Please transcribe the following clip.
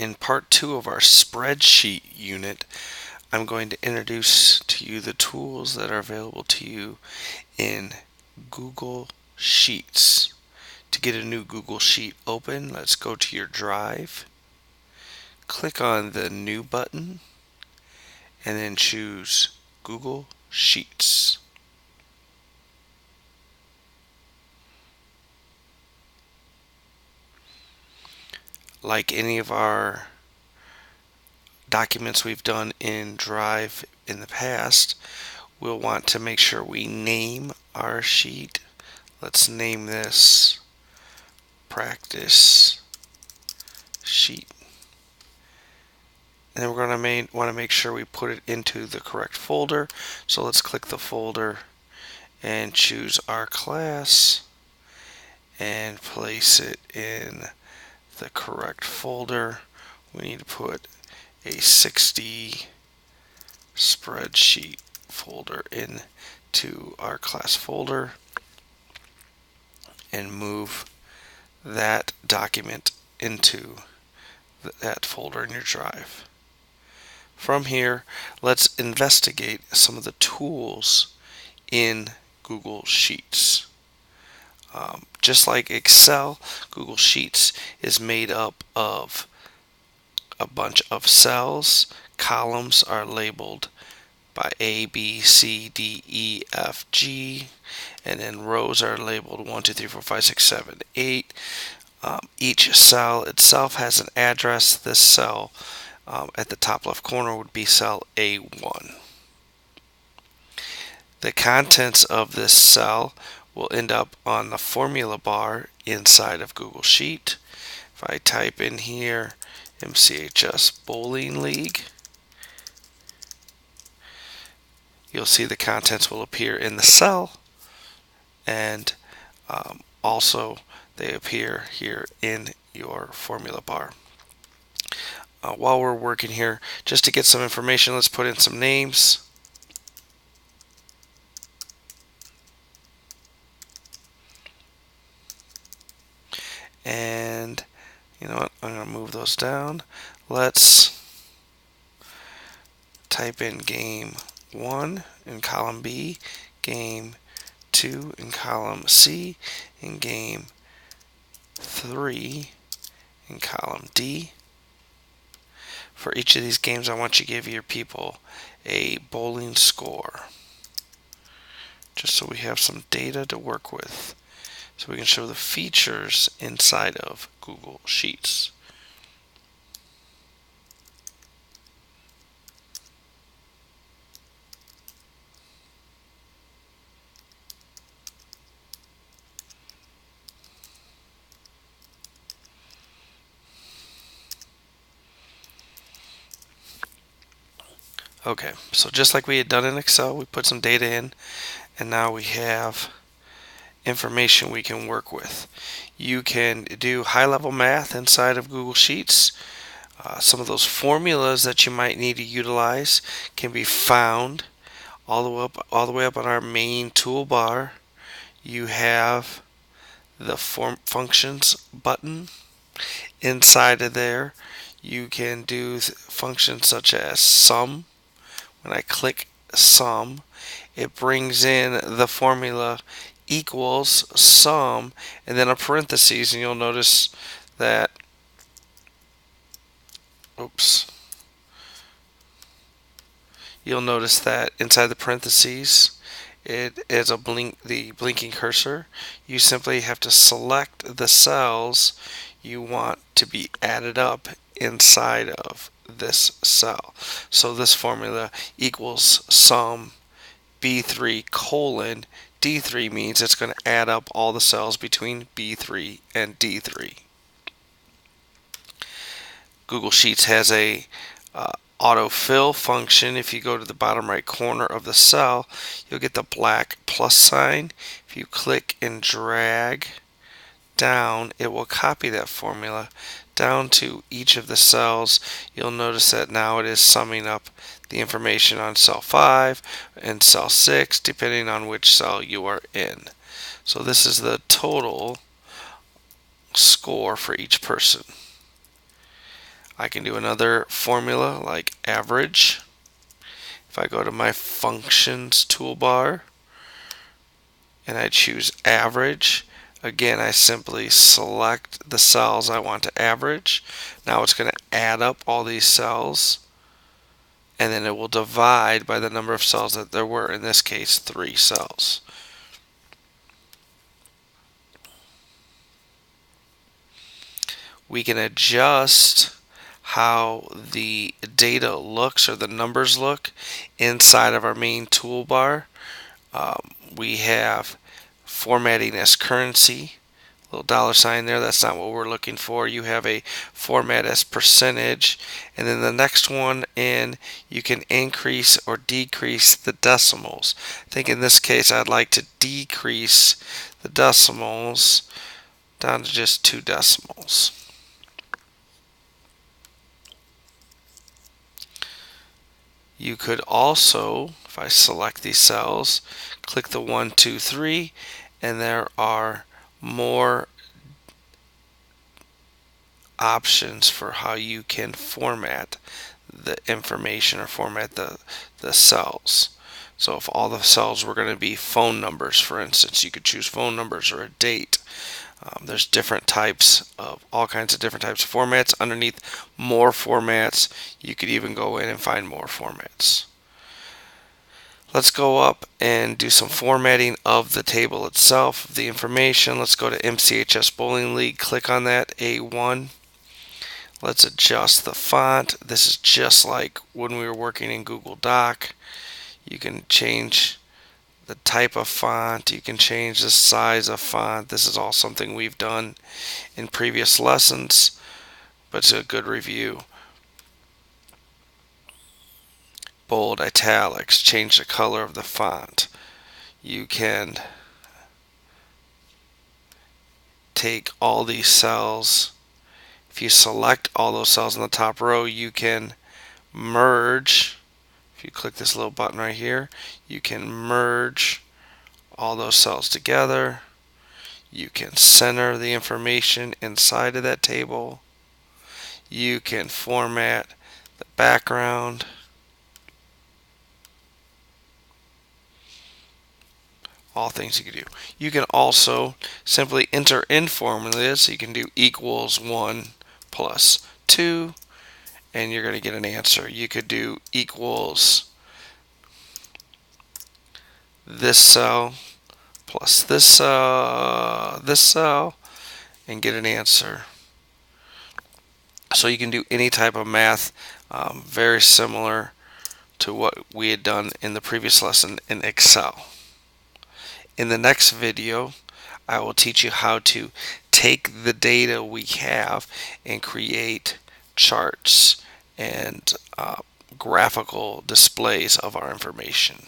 In part 2 of our spreadsheet unit, I'm going to introduce to you the tools that are available to you in Google Sheets. To get a new Google Sheet open, let's go to your drive, click on the New button, and then choose Google Sheets. Like any of our documents we've done in Drive in the past, we'll want to make sure we name our sheet. Let's name this Practice Sheet. And then we're going to want to make sure we put it into the correct folder. So let's click the folder and choose our class and place it in the correct folder. We need to put a 60 spreadsheet folder into our class folder and move that document into that folder in your drive. From here, let's investigate some of the tools in Google Sheets. Just like Excel, Google Sheets is made up of a bunch of cells. Columns are labeled by A, B, C, D, E, F, G, and then rows are labeled 1, 2, 3, 4, 5, 6, 7, 8. Each cell itself has an address. This cell at the top left corner would be cell A1. The contents of this cell will end up on the formula bar inside of Google Sheet. If I type in here MCHS Bowling League, you'll see the contents will appear in the cell, and also they appear here in your formula bar. While we're working here, just to get some information, let's put in some names. And you know what, I'm going to move those down. Let's type in game 1 in column B, game 2 in column C, and game 3 in column D. For each of these games, I want you to give your people a bowling score, just so we have some data to work with, so we can show the features inside of Google Sheets. Okay, so just like we had done in Excel, we put some data in, and now we have information we can work with. You can do high-level math inside of Google Sheets. Some of those formulas that you might need to utilize can be found all the way up on our main toolbar. You have the functions button. Inside of there, you can do functions such as sum. When I click sum, it brings in the formula equals sum and then a parentheses, and you'll notice that you'll notice that inside the parentheses it is the blinking cursor. You simply have to select the cells you want to be added up inside of this cell. So this formula equals sum B3 colon D3 means it's going to add up all the cells between B3 and D3. Google Sheets has a autofill function. If you go to the bottom right corner of the cell, you'll get the black plus sign. If you click and drag down, it will copy that formula down to each of the cells. You'll notice that now it is summing up the information on cell 5 and cell 6 depending on which cell you are in. So this is the total score for each person. I can do another formula like average. If I go to my functions toolbar and I choose average, again I simply select the cells I want to average. Now it's going to add up all these cells, and then it will divide by the number of cells that there were, in this case 3 cells. We can adjust how the data looks or the numbers look inside of our main toolbar. We have formatting as currency, little dollar sign there. That's not what we're looking for. You have a format as percentage, and then the next one in, you can increase or decrease the decimals. I think in this case I'd like to decrease the decimals down to just 2 decimals. You could also, if I select these cells, click the 1, 2, 3, and there are more options for how you can format the information or format the cells. So if all the cells were going to be phone numbers, for instance, you could choose phone numbers or a date. There's different types of all kinds of different types of formats. Underneath more formats, you could even go in and find more formats. Let's go up and do some formatting of the table itself, the information. Let's go to MCHS Bowling League, click on that, A1. Let's adjust the font. This is just like when we were working in Google Doc. You can change the type of font, you can change the size of font. This is all something we've done in previous lessons, but it's a good review. Bold, italics, change the color of the font. You can take all these cells. If you select all those cells in the top row, you can merge. If you click this little button right here, you can merge all those cells together. You can center the information inside of that table. You can format the background. All things you can do. You can also simply enter in formulas. So you can do equals 1 plus 2, and you're going to get an answer. You could do equals this cell plus this cell, and get an answer. So you can do any type of math, very similar to what we had done in the previous lesson in Excel. In the next video, I will teach you how to take the data we have and create charts and graphical displays of our information.